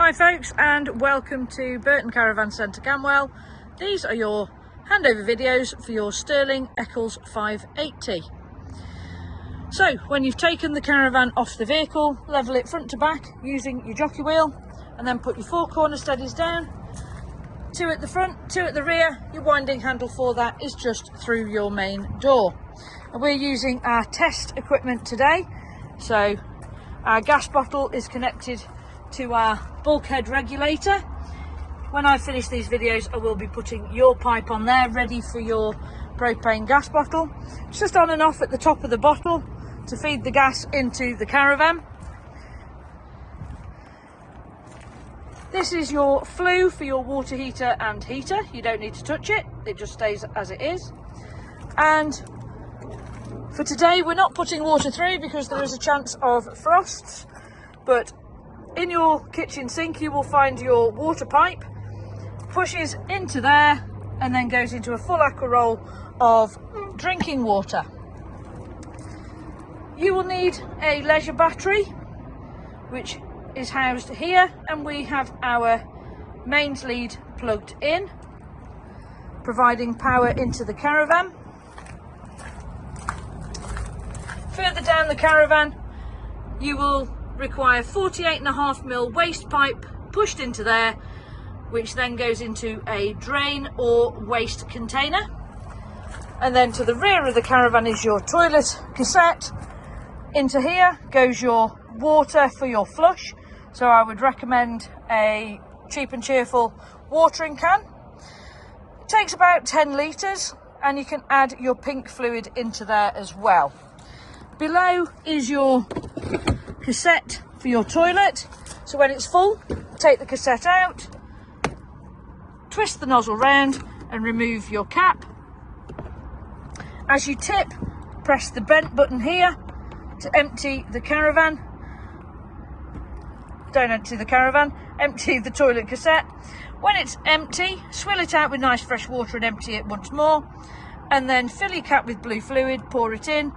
Hi folks, and welcome to Burton Caravan Centre Camwell. These are your handover videos for your Sterling Eccles 580. So when you've taken the caravan off the vehicle, level it front to back using your jockey wheel, and then put your four corner steadies down, two at the front, two at the rear. Your winding handle for that is just through your main door. And we're using our test equipment today. So our gas bottle is connected to our bulkhead regulator. When I finish these videos, I will be putting your pipe on there ready for your propane gas bottle. It's just on and off at the top of the bottle to feed the gas into the caravan. This is your flue for your water heater and heater. You don't need to touch it, it just stays as it is. And for today, we're not putting water through because there is a chance of frosts, but in your kitchen sink you will find your water pipe, pushes into there and then goes into a full aqua roll of drinking water. You will need a leisure battery which is housed here, and we have our mains lead plugged in, providing power into the caravan. Further down the caravan you will require 48.5mm waste pipe pushed into there, which then goes into a drain or waste container. And then to the rear of the caravan is your toilet cassette. Into here goes your water for your flush, so I would recommend a cheap and cheerful watering can. It takes about 10 litres, and you can add your pink fluid into there as well. Below is your cassette for your toilet, so when it's full, take the cassette out, twist the nozzle round and remove your cap. As you tip, press the bent button here to empty the caravan. Don't empty the caravan, empty the toilet cassette. When it's empty, swill it out with nice fresh water and empty it once more, and then fill your cap with blue fluid, pour it in,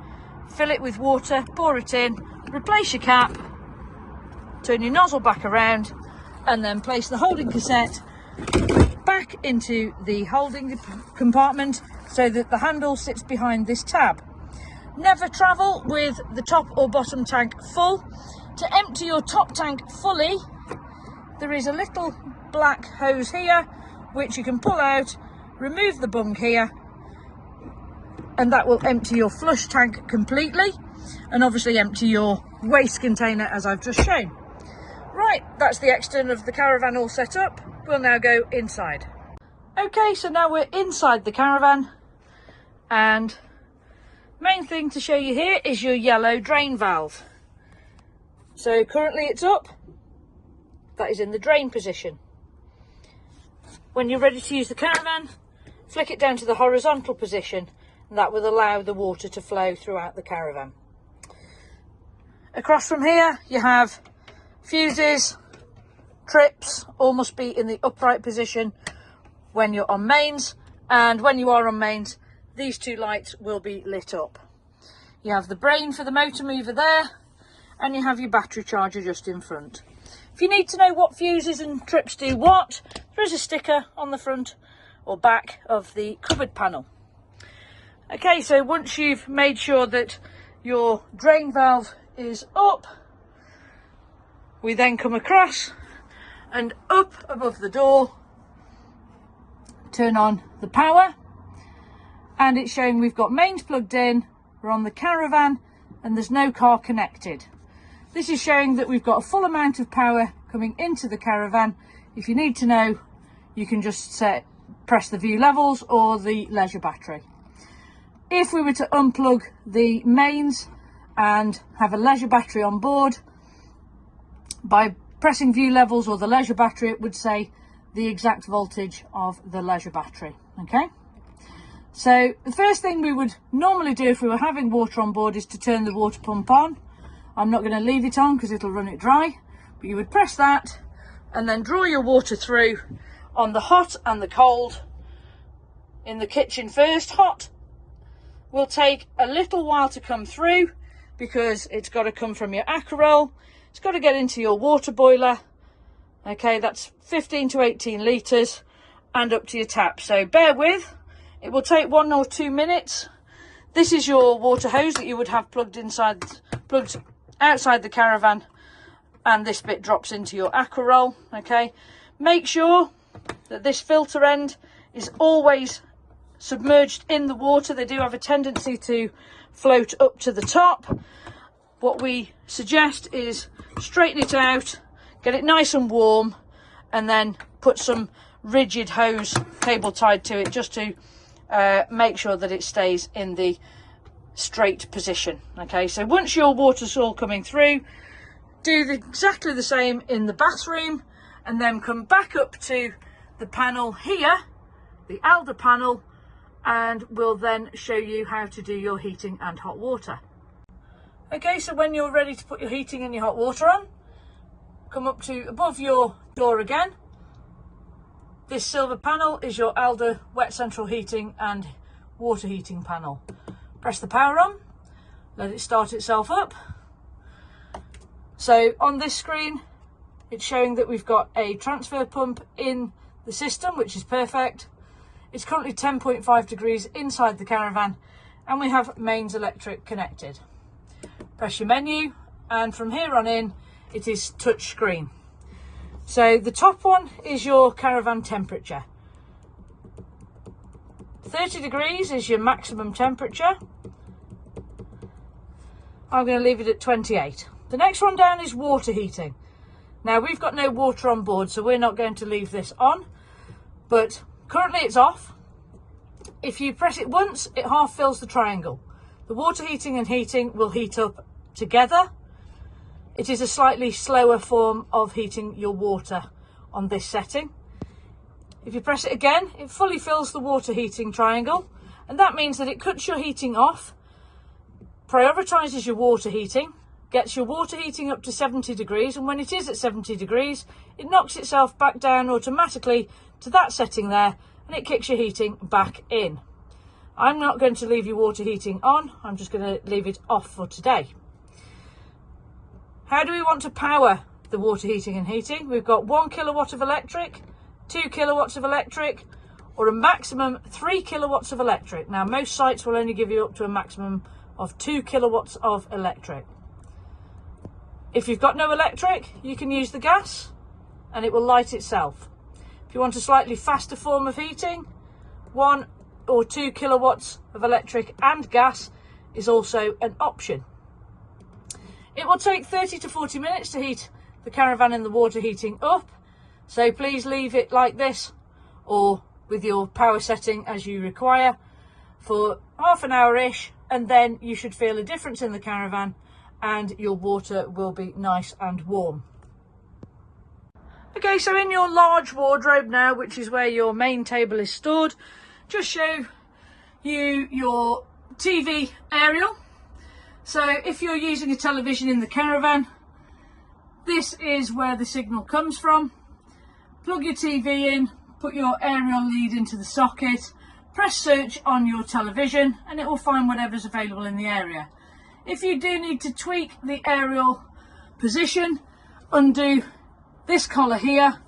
fill it with water, pour it in, replace your cap, turn your nozzle back around, and then place the holding cassette back into the holding compartment so that the handle sits behind this tab. Never travel with the top or bottom tank full. To empty your top tank fully, there is a little black hose here which you can pull out, remove the bung here, and that will empty your flush tank completely, and obviously empty your waste container as I've just shown. Right, that's the extern of the caravan all set up. We'll now go inside. Okay, so now we're inside the caravan, and main thing to show you here is your yellow drain valve. So currently it's up, that is in the drain position. When you're ready to use the caravan, flick it down to the horizontal position, and that will allow the water to flow throughout the caravan. Across from here you have fuses, trips, all must be in the upright position when you're on mains, and when you are on mains these two lights will be lit up. You have the brain for the motor mover there, and you have your battery charger just in front. If you need to know what fuses and trips do what, there is a sticker on the front or back of the cupboard panel. Okay, so once you've made sure that your drain valve is up, we then come across and up above the door, turn on the power, and it's showing we've got mains plugged in, we're on the caravan, and there's no car connected. This is showing that we've got a full amount of power coming into the caravan. If you need to know, you can just press the view levels or the leisure battery. If we were to unplug the mains and have a leisure battery on board, by pressing view levels or the leisure battery, it would say the exact voltage of the leisure battery. Okay, so the first thing we would normally do if we were having water on board is to turn the water pump on. I'm not going to leave it on because it'll run it dry, but you would press that and then draw your water through on the hot and the cold. In the kitchen first, hot will take a little while to come through because it's got to come from your aqua roll, it's got to get into your water boiler, Okay, that's 15 to 18 litres and up to your tap. So bear with, it will take 1 or 2 minutes. This is your water hose that you would have plugged outside the caravan, and this bit drops into your aqua roll. Okay, make sure that this filter end is always submerged in the water. They do have a tendency to float up to the top. What we suggest is straighten it out, get it nice and warm, and then put some rigid hose cable tied to it just to make sure that it stays in the straight position. Okay, so once your water's all coming through, do exactly the same in the bathroom, and then come back up to the panel here, the Alder panel, and we'll then show you how to do your heating and hot water. Okay, so when you're ready to put your heating and your hot water on, come up to above your door again. This silver panel is your Alder wet central heating and water heating panel. Press the power on, let it start itself up. So on this screen, it's showing that we've got a transfer pump in the system, which is perfect. It's currently 10.5 degrees inside the caravan, and we have mains electric connected. Press your menu, and from here on in, it is touch screen. So the top one is your caravan temperature. 30 degrees is your maximum temperature. I'm going to leave it at 28. The next one down is water heating. Now we've got no water on board, so we're not going to leave this on, but currently it's off. If you press it once, it half fills the triangle. The water heating and heating will heat up together. It is a slightly slower form of heating your water on this setting. If you press it again, it fully fills the water heating triangle, and that means that it cuts your heating off, prioritises your water heating, gets your water heating up to 70 degrees, and when it is at 70 degrees, it knocks itself back down automatically to that setting there, and it kicks your heating back in. I'm not going to leave your water heating on, I'm just going to leave it off for today. How do we want to power the water heating and heating? We've got 1 kilowatt of electric, 2 kilowatts of electric, or a maximum 3 kilowatts of electric. Now most sites will only give you up to a maximum of 2 kilowatts of electric. If you've got no electric, you can use the gas and it will light itself. If you want a slightly faster form of heating, 1 or 2 kilowatts of electric and gas is also an option. It will take 30 to 40 minutes to heat the caravan and the water heating up, so please leave it like this or with your power setting as you require for half an hour-ish, and then you should feel a difference in the caravan and your water will be nice and warm. Okay, so in your large wardrobe now, which is where your main table is stored, just show you your TV aerial. So if you're using a television in the caravan, this is where the signal comes from. Plug your TV in, put your aerial lead into the socket, press search on your television, and it will find whatever's available in the area. If you do need to tweak the aerial position, undo this collar here.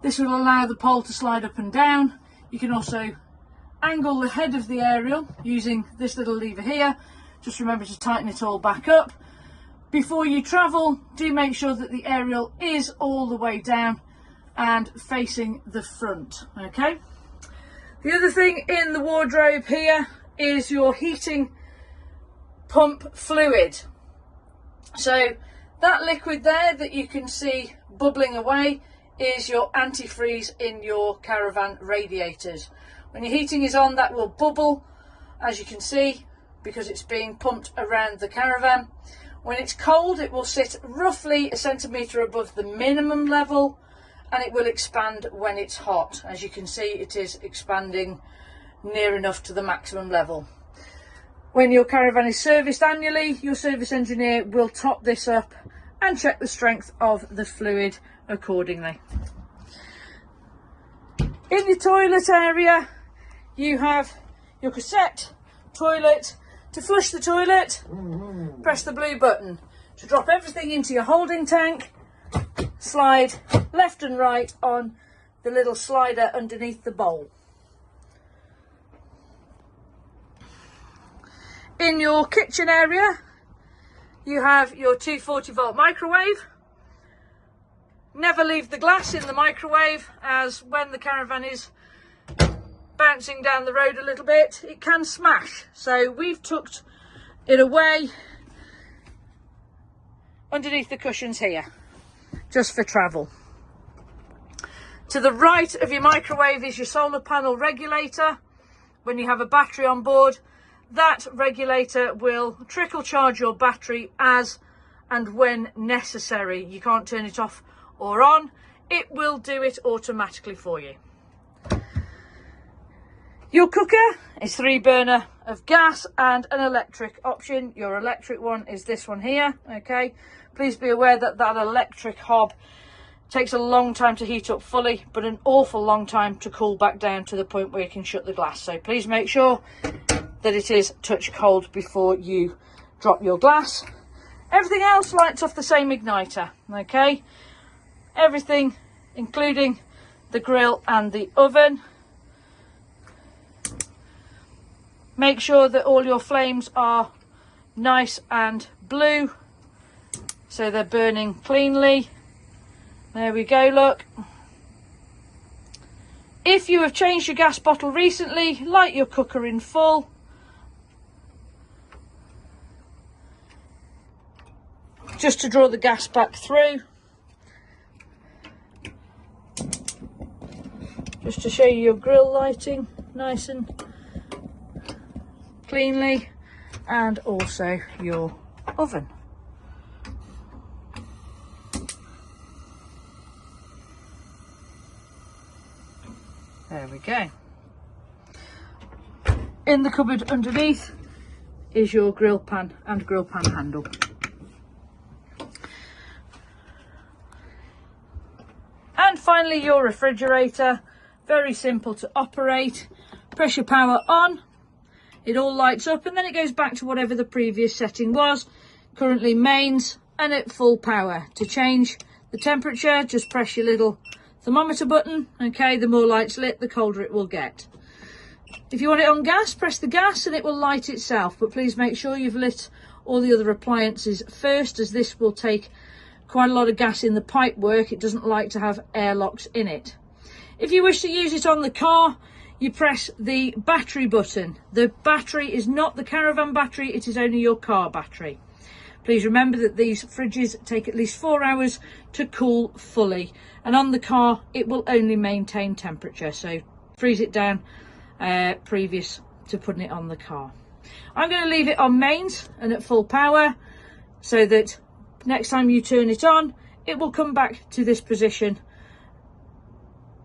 This will allow the pole to slide up and down. You can also angle the head of the aerial using this little lever here. Just remember to tighten it all back up. Before you travel, do make sure that the aerial is all the way down and facing the front, okay? The other thing in the wardrobe here is your heating pump fluid. So that liquid there that you can see bubbling away is your antifreeze in your caravan radiators. When your heating is on, that will bubble, as you can see, because it's being pumped around the caravan. When it's cold, it will sit roughly a centimetre above the minimum level, and it will expand when it's hot. As you can see, it is expanding near enough to the maximum level. When your caravan is serviced annually, your service engineer will top this up and check the strength of the fluid accordingly. In the toilet area, you have your cassette toilet. To flush the toilet, press the blue button. To drop everything into your holding tank, slide left and right on the little slider underneath the bowl. In your kitchen area, you have your 240-volt microwave. Never leave the glass in the microwave, as when the caravan is bouncing down the road a little bit, it can smash. So we've tucked it away underneath the cushions here, just for travel. To the right of your microwave is your solar panel regulator. When you have a battery on board, that regulator will trickle charge your battery as and when necessary. You can't turn it off or on. It will do it automatically for you. Your cooker is 3 burner of gas and an electric option. Your electric one is this one here, okay? Please be aware that that electric hob takes a long time to heat up fully, but an awful long time to cool back down to the point where you can shut the glass. So please make sure that it is touch cold before you drop your glass. Everything else lights off the same igniter, okay? Everything, including the grill and the oven. Make sure that all your flames are nice and blue, so they're burning cleanly. There we go, look. If you have changed your gas bottle recently, light your cooker in full. Just to draw the gas back through. Just to show you your grill lighting, nice and cleanly, and also your oven. There we go. In the cupboard underneath is your grill pan and grill pan handle. And finally, your refrigerator. Very simple to operate. Pressure power on. It all lights up and then it goes back to whatever the previous setting was. Currently mains and at full power. To change the temperature, just press your little thermometer button. Okay, the more lights lit, the colder it will get. If you want it on gas, press the gas and it will light itself. But please make sure you've lit all the other appliances first, as this will take quite a lot of gas in the pipe work. It doesn't like to have airlocks in it. If you wish to use it on the car, you press the battery button. The battery is not the caravan battery, it is only your car battery. Please remember that these fridges take at least 4 hours to cool fully, and on the car it will only maintain temperature, so freeze it down previous to putting it on the car. I'm going to leave it on mains and at full power, so that next time you turn it on, it will come back to this position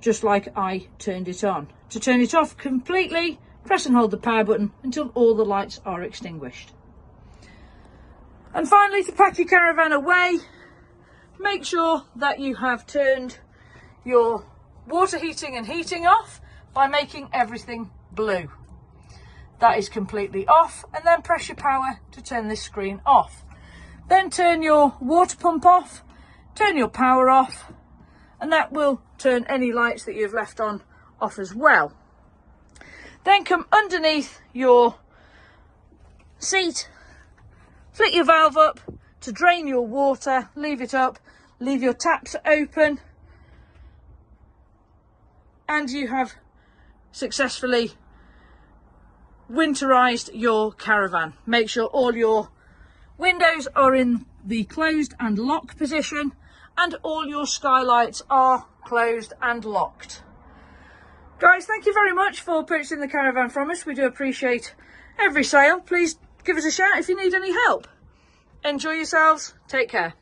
just like I turned it on. To turn it off completely, press and hold the power button until all the lights are extinguished. And finally, to pack your caravan away, make sure that you have turned your water heating and heating off by making everything blue. That is completely off, and then press your power to turn this screen off. Then turn your water pump off, turn your power off, and that will turn any lights that you've left on off as well. Then come underneath your seat, flick your valve up to drain your water, leave it up, leave your taps open, and you have successfully winterized your caravan. Make sure all your windows are in the closed and lock position, and all your skylights are closed and locked. Guys, thank you very much for purchasing the caravan from us. We do appreciate every sale. Please give us a shout if you need any help. Enjoy yourselves. Take care.